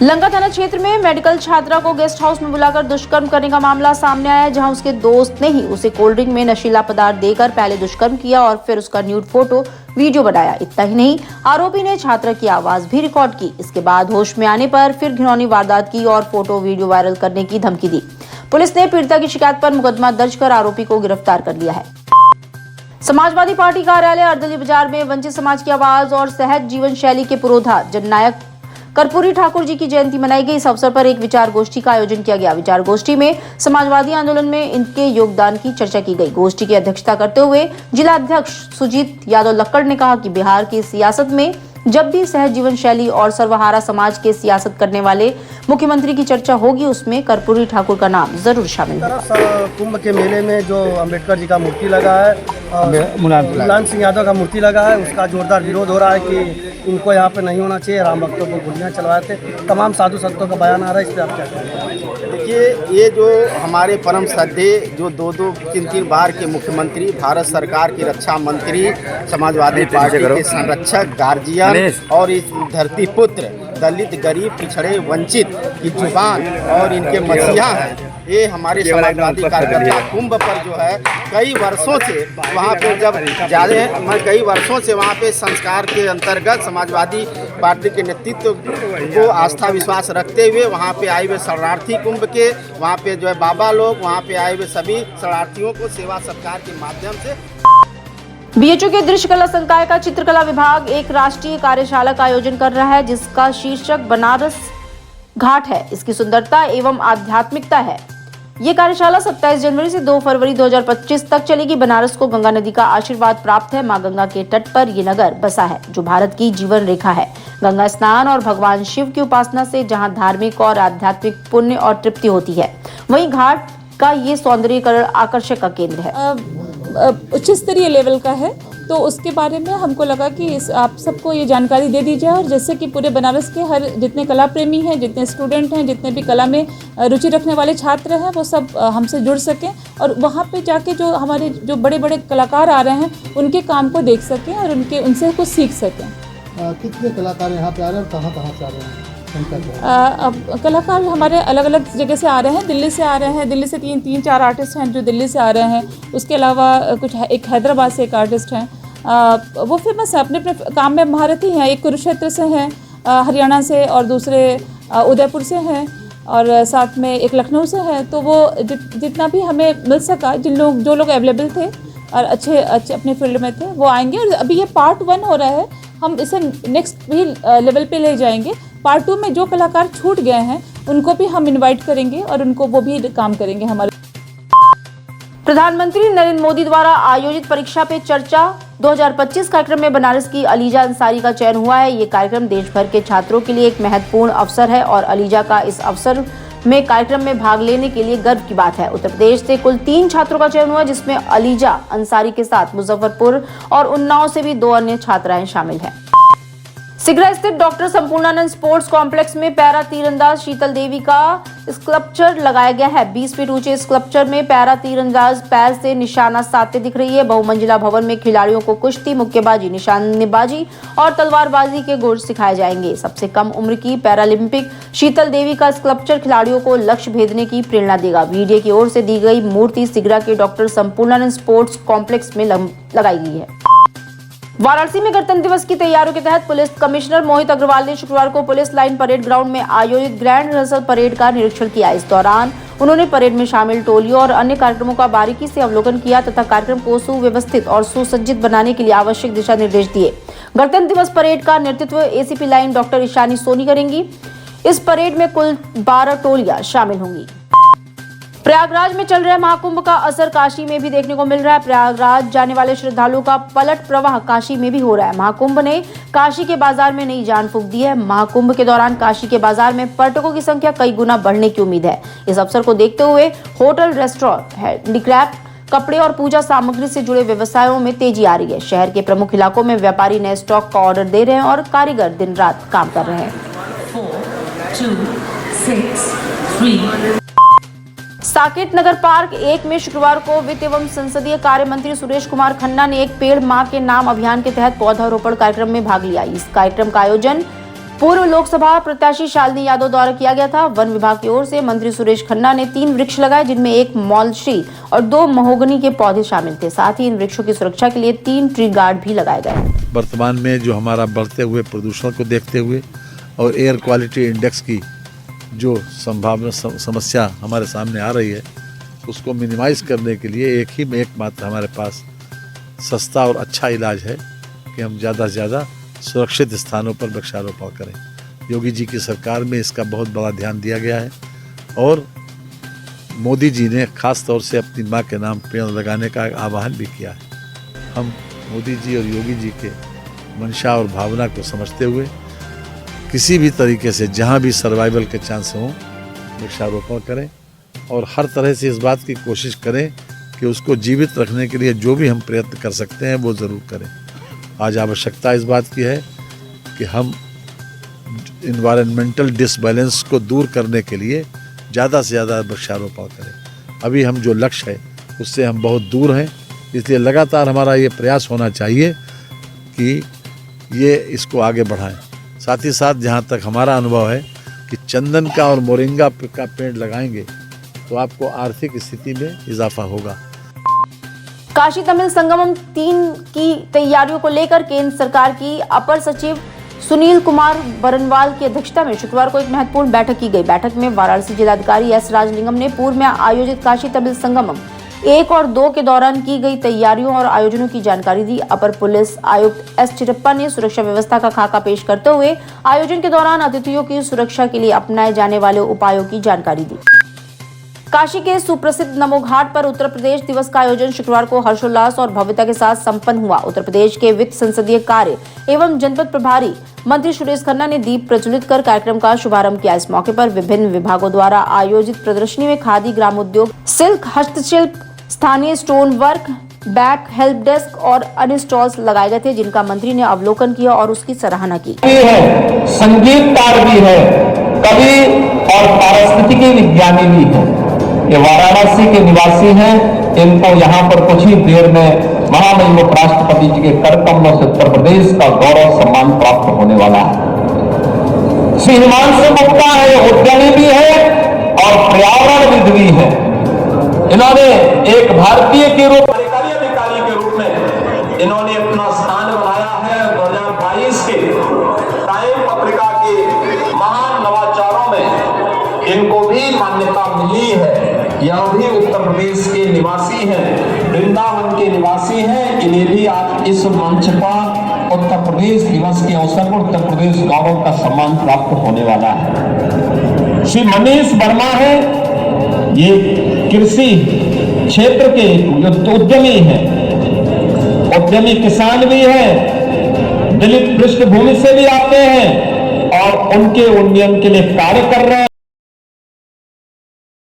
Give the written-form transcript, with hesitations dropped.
लंका थाना क्षेत्र में मेडिकल छात्रा को गेस्ट हाउस में बुलाकर दुष्कर्म करने का मामला सामने आया है, जहां उसके दोस्त ने ही उसे कोल्ड ड्रिंक में नशीला पदार्थ देकर पहले दुष्कर्म किया और फिर उसका न्यूड फोटो वीडियो बनाया। इतना ही नहीं, आरोपी ने छात्रा की आवाज भी रिकॉर्ड की। इसके बाद होश में आने पर फिर घिनौनी वारदात की और फोटो वीडियो वायरल करने की धमकी दी। पुलिस ने पीड़िता की शिकायत पर मुकदमा दर्ज कर आरोपी को गिरफ्तार कर लिया है। समाजवादी पार्टी कार्यालय अर्दली बाजार में वंचित समाज की आवाज और सहज जीवन शैली के पुरोधा जननायक कर्पूरी ठाकुर जी की जयंती मनाई गई। इस अवसर पर एक विचार गोष्ठी का आयोजन किया गया। विचार गोष्ठी में समाजवादी आंदोलन में इनके योगदान की चर्चा की गई। गोष्ठी की अध्यक्षता करते हुए जिला अध्यक्ष सुजीत यादव लक्कड़ ने कहा कि बिहार की सियासत में जब भी सहज जीवन शैली और सर्वहारा समाज के सियासत करने वाले मुख्यमंत्री की चर्चा होगी, उसमें कर्पूरी ठाकुर का नाम जरूर शामिल है। कुंभ के मेले में जो अम्बेडकर जी का मूर्ति लगा है, मुलायम सिंह यादव का मूर्ति लगा है, उसका जोरदार विरोध हो रहा है कि इनको यहाँ पे नहीं होना चाहिए। राम भक्तों को गोलियाँ चलवाए थे, तमाम साधु संतों का बयान आ रहा है। इस पर आप क्या कहेंगे? देखिए, ये जो हमारे परम श्रद्धेय जो 2-3 बार के मुख्यमंत्री, भारत सरकार के रक्षा मंत्री, समाजवादी पार्टी के संरक्षक, गार्जियन और इस धरती पुत्र, दलित, गरीब, पिछड़े, वंचित की जुबान और इनके मसीहा हैं। ये हमारे समाजवादी कार्यकर्ता कुंभ पर जो है कई वर्षों से वहाँ पे कई वर्षों से वहाँ पे संस्कार के अंतर्गत समाजवादी पार्टी के नेतृत्व को आस्था विश्वास रखते हुए वहाँ पे आए हुए शरणार्थी कुंभ के, वहाँ पे जो है बाबा लोग, वहाँ पे आए हुए सभी शरणार्थियों को सेवा सत्कार के माध्यम से। बीएचयू के दृश्य कला संकाय का चित्रकला विभाग एक राष्ट्रीय कार्यशाला का आयोजन कर रहा है, जिसका शीर्षक बनारस घाट है, इसकी सुंदरता एवं आध्यात्मिकता है। ये कार्यशाला 27 जनवरी से 2 फरवरी 2025 तक चलेगी। बनारस को गंगा नदी का आशीर्वाद प्राप्त है। मां गंगा के तट पर ये नगर बसा है, जो भारत की जीवन रेखा है। गंगा स्नान और भगवान शिव की उपासना से जहां धार्मिक और आध्यात्मिक पुण्य और तृप्ति होती है, वहीं घाट का ये सौंदर्यीकरण आकर्षक का केंद्र है। उच्च स्तरीय लेवल का है, तो उसके बारे में हमको लगा कि आप सबको ये जानकारी दे दी जाए, और जैसे कि पूरे बनारस के हर जितने कला प्रेमी हैं, जितने स्टूडेंट हैं, जितने भी कला में रुचि रखने वाले छात्र हैं, वो सब हमसे जुड़ सकें और वहाँ पे जाके जो हमारे जो बड़े बड़े कलाकार आ रहे हैं उनके काम को देख सकें और उनसे कुछ सीख सकें। कितने कलाकार यहाँ पे आ रहे हैं और कहाँ से आ रहे हैं? अब कलाकार हमारे अलग अलग जगह से आ रहे हैं। दिल्ली से आ रहे हैं, दिल्ली से 3-4 आर्टिस्ट हैं जो दिल्ली से आ रहे हैं। उसके अलावा एक हैदराबाद से एक आर्टिस्ट हैं, वो फेमस है, अपने अपने काम में महारथी हैं। एक कुरुक्षेत्र से हैं, हरियाणा से, और दूसरे उदयपुर से हैं, और साथ में एक लखनऊ से है। तो वो जितना भी हमें मिल सका, जो लोग अवेलेबल थे और अच्छे अपने फील्ड में थे, वो आएंगे। और अभी ये पार्ट 1 हो रहा है, हम इसे नेक्स्ट भी लेवल पे ले जाएंगे। पार्ट 2 में जो कलाकार छूट गए हैं उनको भी हम इनवाइट करेंगे और उनको वो भी काम करेंगे हमारे। प्रधानमंत्री नरेंद्र मोदी द्वारा आयोजित परीक्षा पे चर्चा 2025 कार्यक्रम में बनारस की अलीजा अंसारी का चयन हुआ है। ये कार्यक्रम देश भर के छात्रों के लिए एक महत्वपूर्ण अवसर है और अलीजा का इस अवसर में कार्यक्रम में भाग लेने के लिए गर्व की बात है। उत्तर प्रदेश से कुल 3 छात्रों का चयन हुआ, जिसमें अलीजा अंसारी के साथ मुजफ्फरपुर और उन्नाव से भी 2 अन्य छात्राएं शामिल हैं। सिगरा स्थित डॉक्टर संपूर्णानंद स्पोर्ट्स कॉम्प्लेक्स में पैरा तीरंदाज शीतल देवी का स्कल्पचर लगाया गया है। 20 फीट ऊंचे स्कल्पचर में पैरा तीरंदाज पैर से निशाना साधते दिख रही है। बहुमंजिला भवन में खिलाड़ियों को कुश्ती, मुक्केबाजी, निशानेबाजी और तलवारबाजी के गुर सिखाए जाएंगे। सबसे कम उम्र की पैरालंपिक शीतल देवी का स्कल्पचर खिलाड़ियों को लक्ष्य भेदने की प्रेरणा देगा। वीडियो की ओर से दी गई मूर्ति सिगरा के डॉक्टर संपूर्णानंद स्पोर्ट्स कॉम्प्लेक्स में लगाई गई है। वाराणसी में गणतंत्र दिवस की तैयारियों के तहत पुलिस कमिश्नर मोहित अग्रवाल ने शुक्रवार को पुलिस लाइन परेड ग्राउंड में आयोजित ग्रैंड रिहर्सल परेड का निरीक्षण किया। इस दौरान उन्होंने परेड में शामिल टोलियों और अन्य कार्यक्रमों का बारीकी से अवलोकन किया तथा कार्यक्रम को सुव्यवस्थित और सुसज्जित बनाने के लिए आवश्यक दिशा निर्देश दिए। गणतंत्र दिवस परेड का नेतृत्व ACP line doctor Ishani Soni करेंगी। इस परेड में कुल 12 टोलियां शामिल होंगी। प्रयागराज में चल रहे महाकुंभ का असर काशी में भी देखने को मिल रहा है। प्रयागराज जाने वाले श्रद्धालुओं का पलट प्रवाह काशी में भी हो रहा है। महाकुंभ ने काशी के बाजार में नई जान फूंक दी है। महाकुंभ के दौरान काशी के बाजार में पर्यटकों की संख्या कई गुना बढ़ने की उम्मीद है। इस अवसर को देखते हुए होटल, रेस्टोरेंट, हैंडीक्राफ्ट, कपड़े और पूजा सामग्री से जुड़े व्यवसायों में तेजी आ रही है। शहर के प्रमुख इलाकों में व्यापारी नए स्टॉक का ऑर्डर दे रहे हैं और कारीगर दिन रात काम कर रहे हैं। 4, 2, 6, 3 साकेत नगर पार्क 1 में शुक्रवार को वित्त एवं संसदीय कार्य मंत्री सुरेश कुमार खन्ना ने एक पेड़ मां के नाम अभियान के तहत पौधारोपण कार्यक्रम में भाग लिया। इस कार्यक्रम का आयोजन पूर्व लोकसभा प्रत्याशी शालिनी यादव द्वारा किया गया था। वन विभाग की ओर से मंत्री सुरेश खन्ना ने 3 वृक्ष लगाए, जिनमें 1 मॉलशी और 2 महोगनी के पौधे शामिल थे। साथ ही इन वृक्षों की सुरक्षा के लिए 3 ट्री गार्ड भी लगाए गए। वर्तमान में जो हमारा बढ़ते हुए प्रदूषण को देखते हुए और एयर क्वालिटी इंडेक्स की जो संभावना समस्या हमारे सामने आ रही है, उसको मिनिमाइज करने के लिए एकमात्र हमारे पास सस्ता और अच्छा इलाज है कि हम ज़्यादा से ज़्यादा सुरक्षित स्थानों पर वृक्षारोपण करें। योगी जी की सरकार में इसका बहुत बड़ा ध्यान दिया गया है और मोदी जी ने खास तौर से अपनी माँ के नाम पेड़ लगाने का आह्वान भी किया है। हम मोदी जी और योगी जी के मंशा और भावना को समझते हुए किसी भी तरीके से जहाँ भी सर्वाइवल के चांस हों वृक्षारोपण करें और हर तरह से इस बात की कोशिश करें कि उसको जीवित रखने के लिए जो भी हम प्रयत्न कर सकते हैं वो ज़रूर करें। आज आवश्यकता इस बात की है कि हम इन्वायरमेंटल डिसबैलेंस को दूर करने के लिए ज़्यादा से ज़्यादा वृक्षारोपण करें। अभी हम जो लक्ष्य है उससे हम बहुत दूर हैं, इसलिए लगातार हमारा ये प्रयास होना चाहिए कि ये इसको आगे बढ़ाएं। साथ ही साथ जहाँ तक हमारा अनुभव है कि चंदन का और मोरिंगा का पेड़ लगाएंगे तो आपको आर्थिक स्थिति में इजाफा होगा। काशी तमिल संगमम 3 की तैयारियों को लेकर केंद्र सरकार की अपर सचिव सुनील कुमार बरनवाल की अध्यक्षता में शुक्रवार को एक महत्वपूर्ण बैठक की गई। बैठक में वाराणसी जिलाधिकारी एस राजलिंगम ने पूर्व में आयोजित काशी तमिल संगमम 1 और 2 के दौरान की गई तैयारियों और आयोजनों की जानकारी दी। अपर पुलिस आयुक्त एस चिरप्पा ने सुरक्षा व्यवस्था का खाका पेश करते हुए आयोजन के दौरान अतिथियों की सुरक्षा के लिए अपनाए जाने वाले उपायों की जानकारी दी। काशी के सुप्रसिद्ध नमो घाट पर उत्तर प्रदेश दिवस का आयोजन शुक्रवार को हर्षोल्लास और भव्यता के साथ संपन्न हुआ। उत्तर प्रदेश के वित्त संसदीय कार्य एवं जनपद प्रभारी मंत्री सुरेश खन्ना ने दीप प्रज्वलित कर कार्यक्रम का शुभारंभ किया। इस मौके पर विभिन्न विभागों द्वारा आयोजित प्रदर्शनी में खादी, ग्रामोद्योग, सिल्क, हस्तशिल्प, स्थानीय stone work, back, help desk और अन्य स्टॉल्स लगाए गए थे, जिनका मंत्री ने अवलोकन किया और उसकी सराहना की। संगीतकार भी है, कवि और पारिस्थितिकी विज्ञानी भी है। ये वाराणसी के निवासी हैं। इनको यहाँ पर कुछ ही देर में महामहिम उपराष्ट्रपति जी के कर कमलों से उत्तर प्रदेश का गौरव सम्मान प्राप्त होने वाला है। श्री हिमांशु गुप्ता है, उद्यमी भी है और पर्यावरणविद भी है। इन्होंने एक भारतीय के रूप कार्यकारी अधिकारी के रूप में इन्होंने अपना स्थान बनाया है। 2022 के टाइम पत्रिका के महान नवाचारों में इनको भी मान्यता मिली है। यह भी उत्तर प्रदेश के निवासी हैं, वृंदावन के निवासी हैं। इन्हें भी आज इस मंच पर उत्तर प्रदेश दिवस के अवसर पर उत्तर प्रदेश गौरव का सम्मान प्राप्त होने वाला है। श्री मनीष वर्मा है, ये कृषि क्षेत्र के उद्यमी हैं, उद्यमी किसान भी हैं, दलित पृष्ठभूमि से भी आते हैं और उनके उन्नयन के लिए कार्य कर रहे हैं।